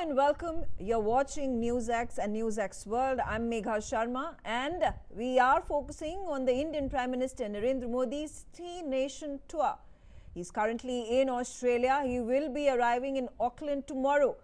and welcome. You're watching Newsx and Newsx World. I'm Megha Sharma, and we are focusing on the Indian Prime Minister Narendra Modi's three-nation tour. He's currently in Australia. He will be arriving in Auckland tomorrow.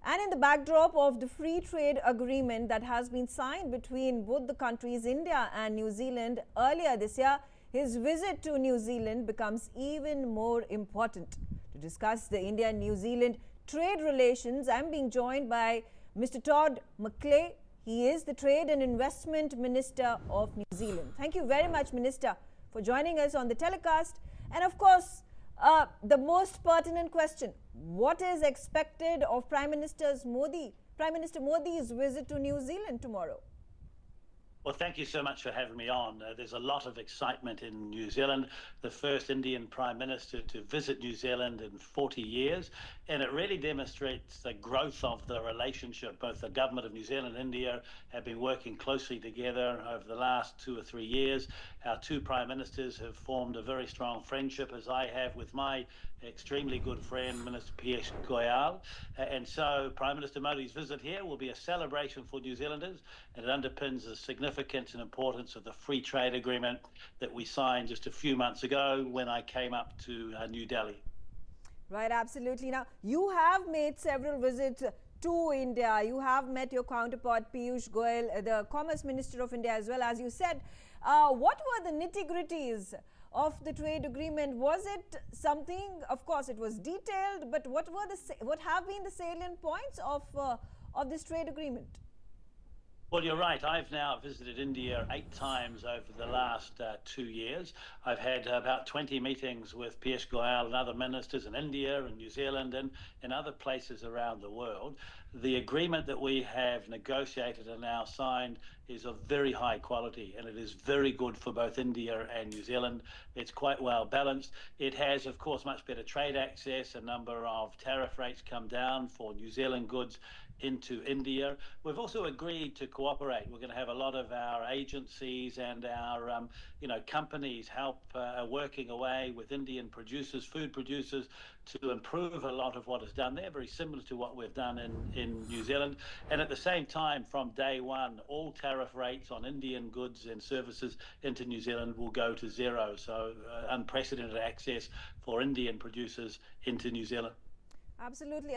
And in the backdrop of the free trade agreement that has been signed between both the countries, India and New Zealand, earlier this year, his visit to New Zealand becomes even more important. To discuss the India-New Zealand trade relations, I'm being joined by Mr. Todd McClay. He is the Trade and Investment Minister of New Zealand. Thank you very much, Minister, for joining us on the telecast. And of course, the most pertinent question, what is expected of Prime Minister Modi's visit to New Zealand tomorrow? Well, thank you so much for having me on. There's a lot of excitement in New Zealand, the first Indian Prime Minister to visit New Zealand in 40 years, and it really demonstrates the growth of the relationship. Both the government of New Zealand and India have been working closely together over the last 2 or 3 years. Our two Prime Ministers have formed a very strong friendship, as I have with my extremely good friend, Minister Piyush Goyal. And so Prime Minister Modi's visit here will be a celebration for New Zealanders, and it underpins the significance and importance of the free trade agreement that we signed just a few months ago when I came up to New Delhi. Right, absolutely. Now, you have made several visits to India. You have met your counterpart Piyush Goyal, the Commerce Minister of India, as well. As you said, what were the nitty-gritties of the trade agreement? Was it something, of course it was detailed, but what have been the salient points of this trade agreement? Well, you're right. I've now visited India 8 times over the last 2 years. I've had about 20 meetings with Piyush Goyal and other ministers in India and New Zealand and in other places around the world. The agreement that we have negotiated and now signed is of very high quality, and it is very good for both India and New Zealand. It's quite well balanced. It has, of course, much better trade access. A number of tariff rates come down for New Zealand goods into India. We've also agreed to cooperate. We're going to have a lot of our agencies and our companies help working away with Indian producers, food producers, to improve a lot of what is done there, very similar to what we've done in New Zealand. And at the same time, from day one, all tariff rates on Indian goods and services into New Zealand will go to zero. So unprecedented access for Indian producers into New Zealand. Absolutely.